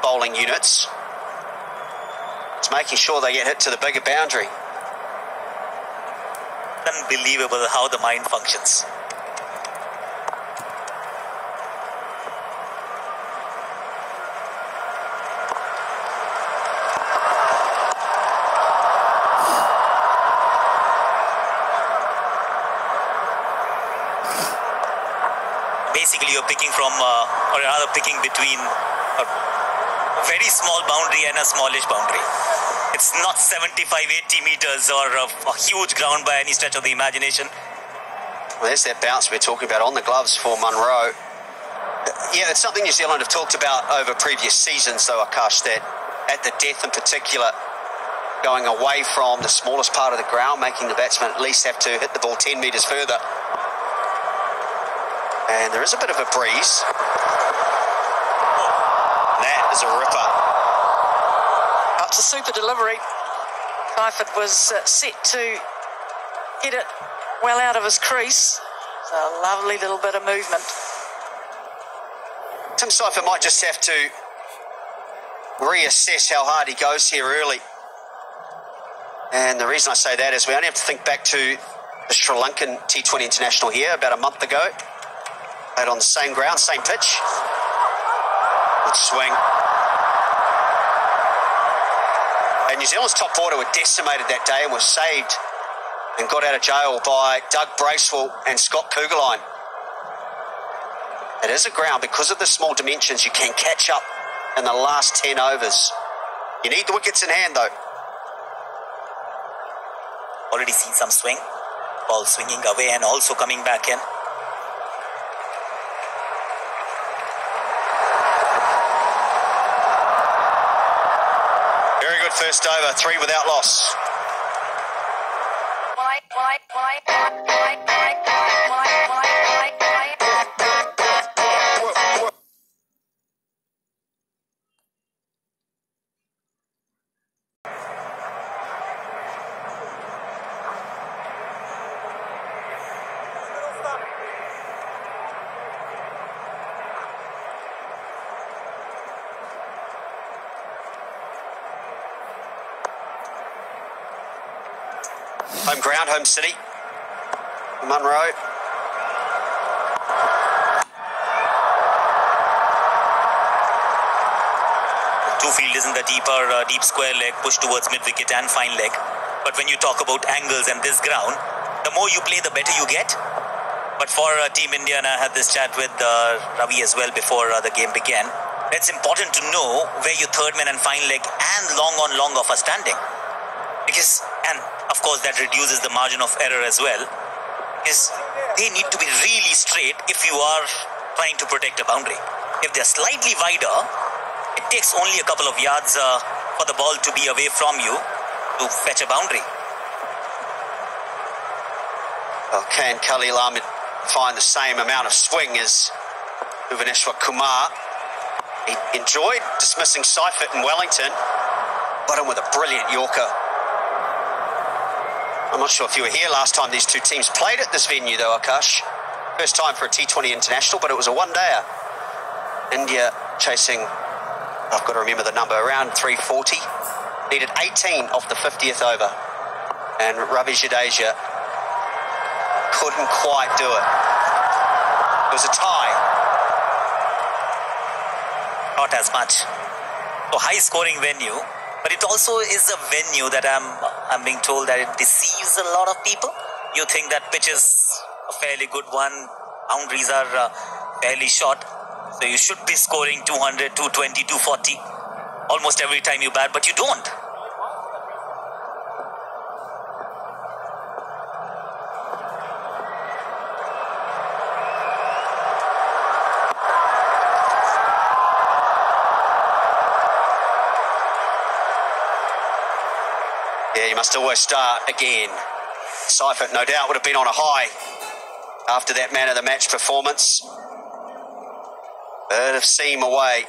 bowling units. It's making sure they get hit to the bigger boundary. Unbelievable how the mind functions. Basically, you're picking from, or rather picking between a very small boundary and a smallish boundary. It's not 75, 80 meters or a huge ground by any stretch of the imagination. Well, there's that bounce we're talking about on the gloves for Munro. Yeah, it's something New Zealand have talked about over previous seasons, though, Akash, that at the death in particular, going away from the smallest part of the ground, making the batsman at least have to hit the ball 10 metres further. And there is a bit of a breeze. That is a ripper. It's a super delivery. Seifert was set to get it well out of his crease. It's a lovely little bit of movement. Tim Seifert might just have to reassess how hard he goes here early. And the reason I say that is we only have to think back to the Sri Lankan T20 international here about a month ago. Played on the same ground, same pitch. Good swing. And New Zealand's top order were decimated that day and were saved and got out of jail by Doug Bracewell and Scott Kugelheim. It is a ground, because of the small dimensions, you can catch up in the last 10 overs. You need the wickets in hand, though. Already seen some swing. Ball swinging away and also coming back in. Very good first over, 3 without loss. Home ground, home city. Munro. Two field isn't the deep square leg, push towards mid-wicket and fine leg. But when you talk about angles and this ground, the more you play, the better you get. But for Team India, and I had this chat with Ravi as well before the game began, it's important to know where your third man and fine leg and long on long off are standing. Because, and of course that reduces the margin of error as well, because they need to be really straight if you are trying to protect a boundary. If they're slightly wider, it takes only a couple of yards for the ball to be away from you to fetch a boundary. Well, can Khalil Ahmed find the same amount of swing as Bhuvaneshwar Kumar? He enjoyed dismissing Seifert in Wellington, but him with a brilliant Yorker. I'm not sure if you were here last time these two teams played at this venue, though, Akash. First time for a T20 international, but it was a one-dayer. India chasing, I've got to remember the number, around 340. Needed 18 off the 50th over. And Ravi Jadeja couldn't quite do it. It was a tie. Not as much. So high-scoring venue. But it also is a venue that I'm being told that it deceives a lot of people. You think that pitch is a fairly good one, boundaries are fairly short, so you should be scoring 200, 220, 240 almost every time you bat, but you don't. Yeah, you must always start again. Seifert, no doubt, would have been on a high after that man of the match performance. Bit of seam away.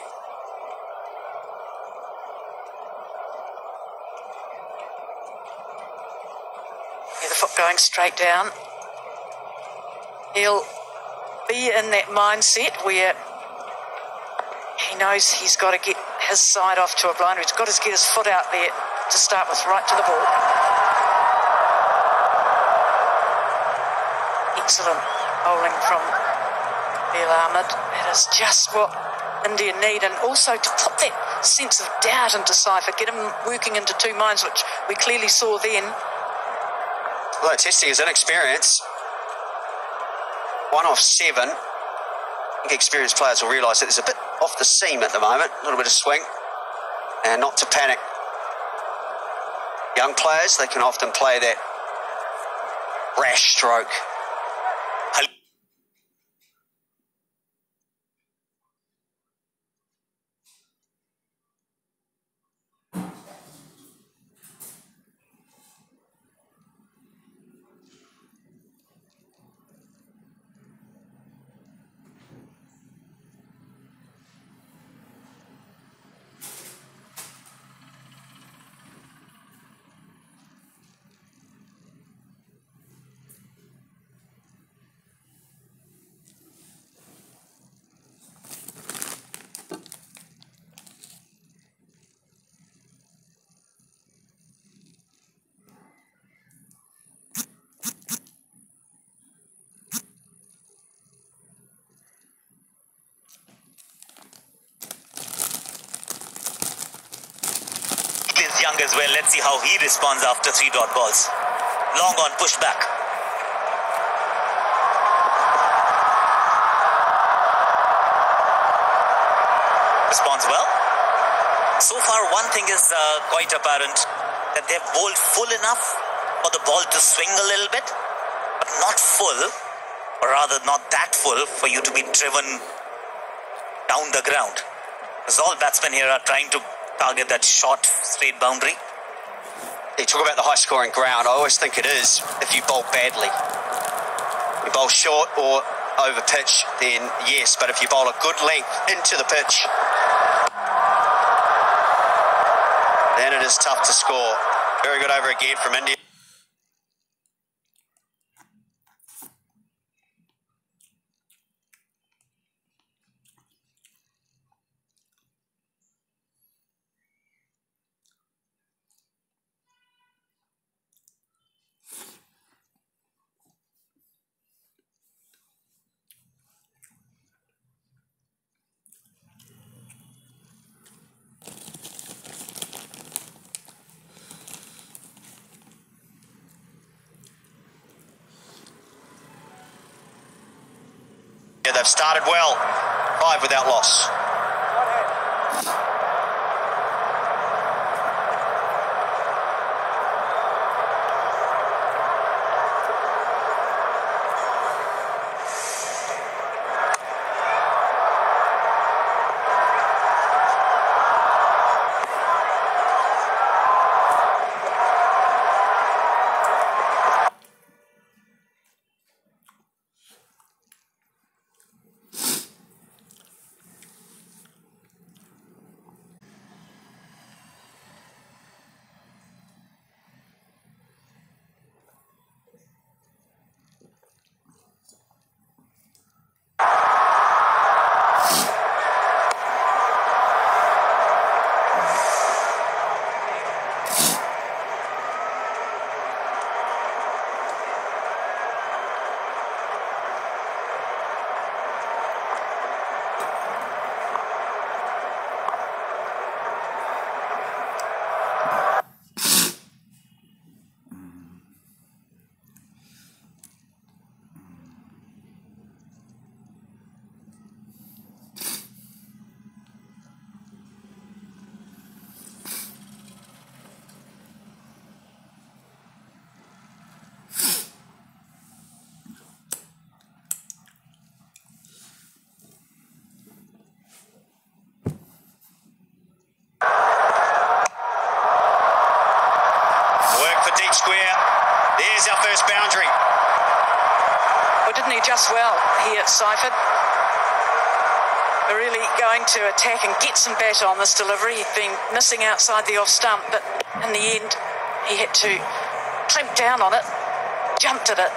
Yeah, the foot going straight down. He'll be in that mindset where he knows he's got to his side off to a blinder. He's got to get his foot out there to start with, right to the ball. Excellent bowling from Bill Ahmed. That is just what India need, and also to put that sense of doubt into Seifer, get him working into two minds, which we clearly saw then. Although testing his inexperience, 1 off 7. I think experienced players will realise that there's a bit off the seam at the moment, a little bit of swing, and not to panic. Young players, they can often play that rash stroke. Young as well. Let's see how he responds after 3 dot balls. Long on, push back. Responds well. So far, one thing is quite apparent, that they've bowled full enough for the ball to swing a little bit, but not full, or rather not that full for you to be driven down the ground. Because all batsmen here are trying to target that short, straight boundary. You talk about the high-scoring ground. I always think it is if you bowl badly. You bowl short or over pitch, then yes, but if you bowl a good length into the pitch, then it is tough to score. Very good over again from India. Yeah, they've started well. 5 without loss. Deep square. There's our first boundary. Well, didn't he just well here at Seifert? They're really going to attack and get some batter on this delivery. He'd been missing outside the off stump, but in the end, he had to clamp down on it, jumped at it.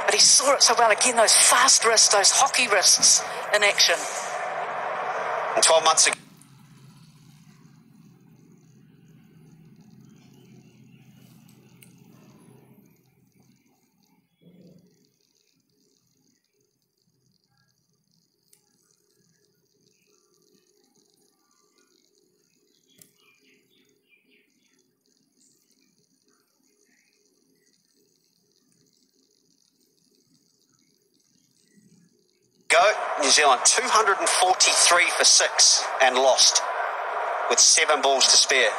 But he saw it so well. Again, those fast wrists, those hockey wrists in action. And 12 months ago. New Zealand 243 for 6 and lost with 7 balls to spare.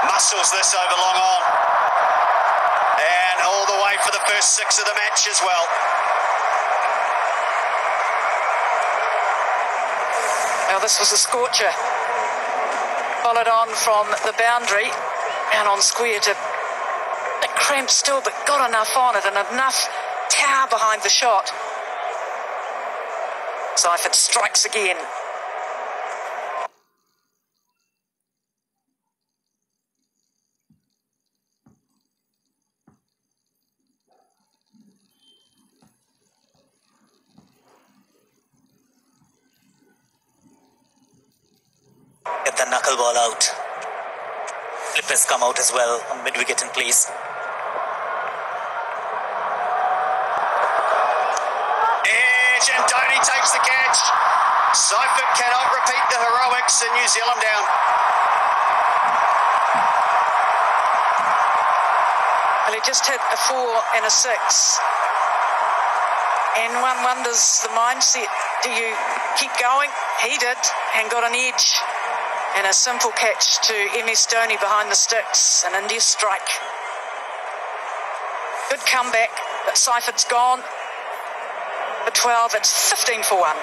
Muscles this over long on. And all the way for the first 6 of the match as well. Well, this was a scorcher. Followed on from the boundary and on square to cramped still, but got enough on it and enough power behind the shot. Seifert strikes again. Get the knuckleball out. Flip has come out as well on mid-wicket in place. Edge, and Dhoni takes the catch. Seifert cannot repeat the heroics and New Zealand down. Well, he just hit a 4 and a 6. And one wonders the mindset. Do you keep going? He did, and got an edge. And a simple catch to MS Dhoni behind the sticks. An India strike. Good comeback, but Seifert's gone. For 12, it's 15 for 1.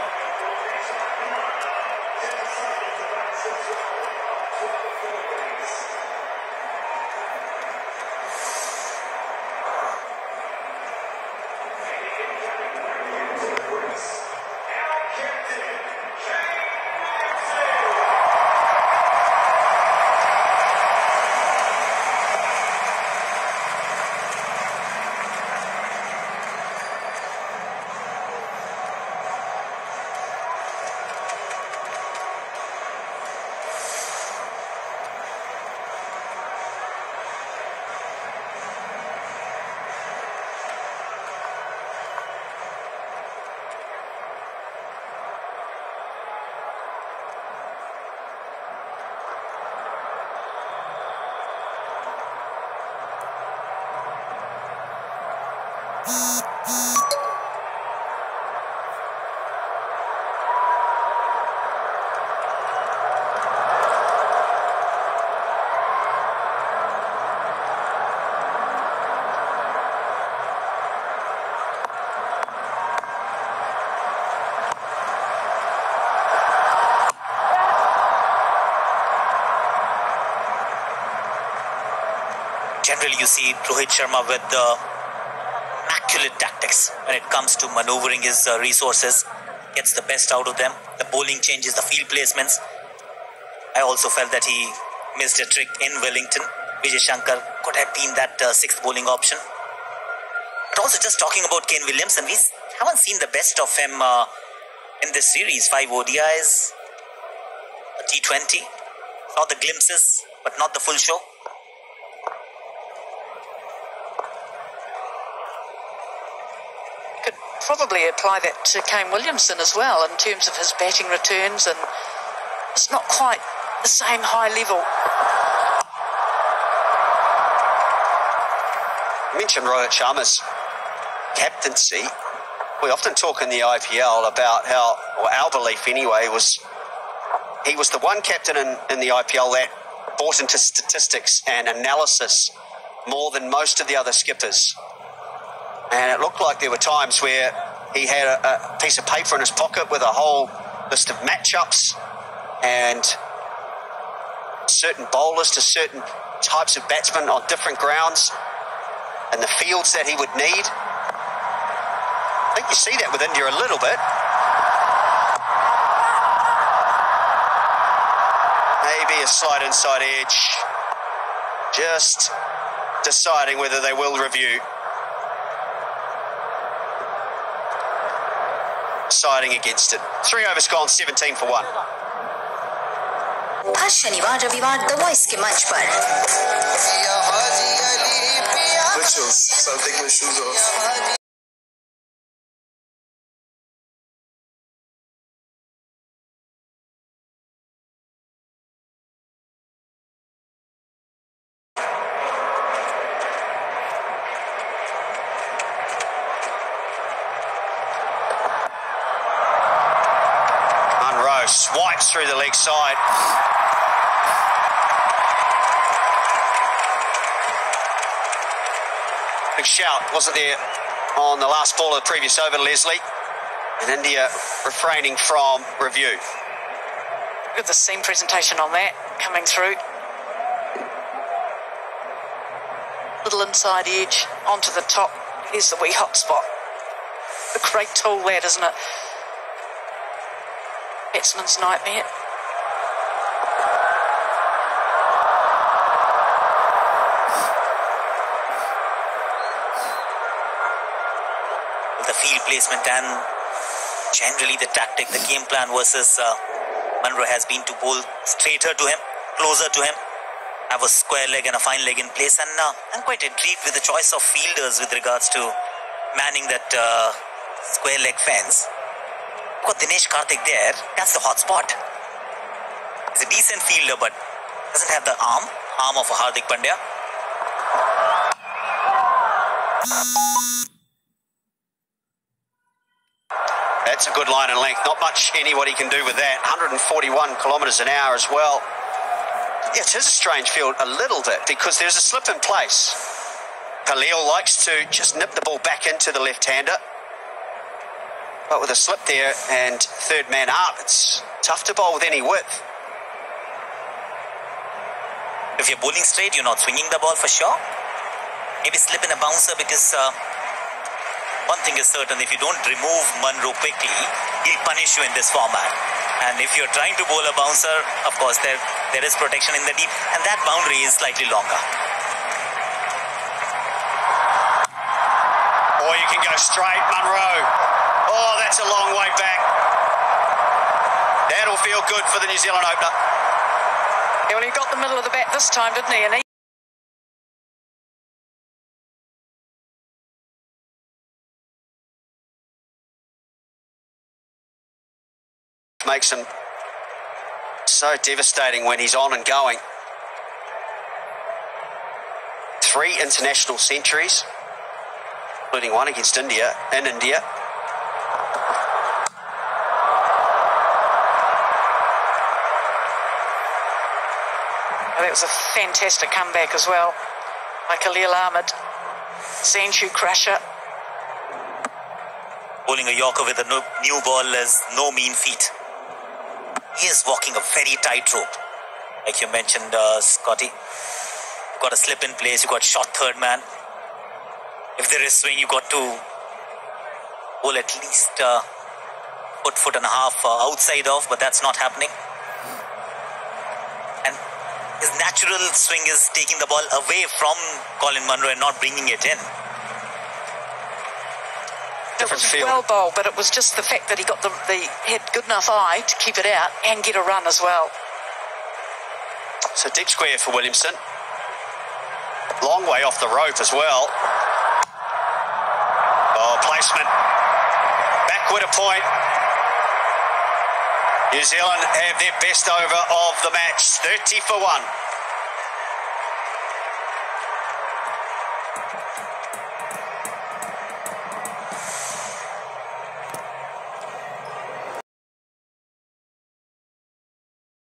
Generally, you see Rohit Sharma with immaculate tactics when it comes to maneuvering his resources, gets the best out of them. The bowling changes, the field placements. I also felt that he missed a trick in Wellington. Vijay Shankar could have been that 6th bowling option. But also just talking about Kane Williamson, we haven't seen the best of him in this series. 5 ODIs, a T20. Saw the glimpses, but not the full show. Probably apply that to Kane Williamson as well in terms of his batting returns, and it's not quite the same high level. You mentioned Rohit Sharma's captaincy. We often talk in the IPL about how, or our belief anyway, was he was the one captain in the IPL that bought into statistics and analysis more than most of the other skippers. And it looked like there were times where he had a piece of paper in his pocket with a whole list of matchups and certain bowlers to certain types of batsmen on different grounds and the fields that he would need. I think you see that with India a little bit. Maybe a slight inside edge. Just deciding whether they will review. Siding against it. 3 overs gone, 17 for 1. हर शनिवार रविवार the voice के मंच पर Rituals, so I'll take my shoes off. swipes through the leg side. Big shout, wasn't there, on the last ball of the previous over, Leslie. And India refraining from review. Look at the seam presentation on that coming through. Little inside edge onto the top. Here's the wee hot spot. A great tool that, isn't it? Batsman's nightmare. The field placement and generally the tactic, the game plan versus Munro has been to bowl straighter to him, closer to him, have a square leg and a fine leg in place, and I'm quite intrigued with the choice of fielders with regards to manning that square leg fence. Got Dinesh Karthik there, that's the hot spot. He's a decent fielder but doesn't have the arm of a Hardik Pandya. That's a good line and length. Not much anybody can do with that. 141 kilometres an hour as well. Yeah, it is a strange field a little bit because there's a slip in place. Khalil likes to just nip the ball back into the left-hander. But with a slip there and third man up, it's tough to bowl with any width. If you're bowling straight, you're not swinging the ball for sure. Maybe slip in a bouncer because one thing is certain, if you don't remove Munro quickly, he'll punish you in this format. And if you're trying to bowl a bouncer, of course, there is protection in the deep, and that boundary is slightly longer. Or you can go straight, Munro. Oh, that's a long way back. That'll feel good for the New Zealand opener. Yeah, well, he got the middle of the bat this time, didn't he? And he makes him so devastating when he's on and going. 3 international centuries, including one against India, in India. That was a fantastic comeback as well by Khalil Ahmed. Century crusher. Bowling a Yorker with a new ball is no mean feat. He is walking a very tight rope. Like you mentioned, Scotty. You've got a slip in place, you've got shot third man. If there is swing, you've got to bowl at least foot and a half outside off, but that's not happening. And his natural swing is taking the ball away from Colin Munro and not bringing it in. It was well bowled, but it was just the fact that he got had good enough eye to keep it out and get a run as well. So deep square for Williamson. Long way off the rope as well. Oh, placement. Backward a point. New Zealand have their best over of the match. 30 for 1.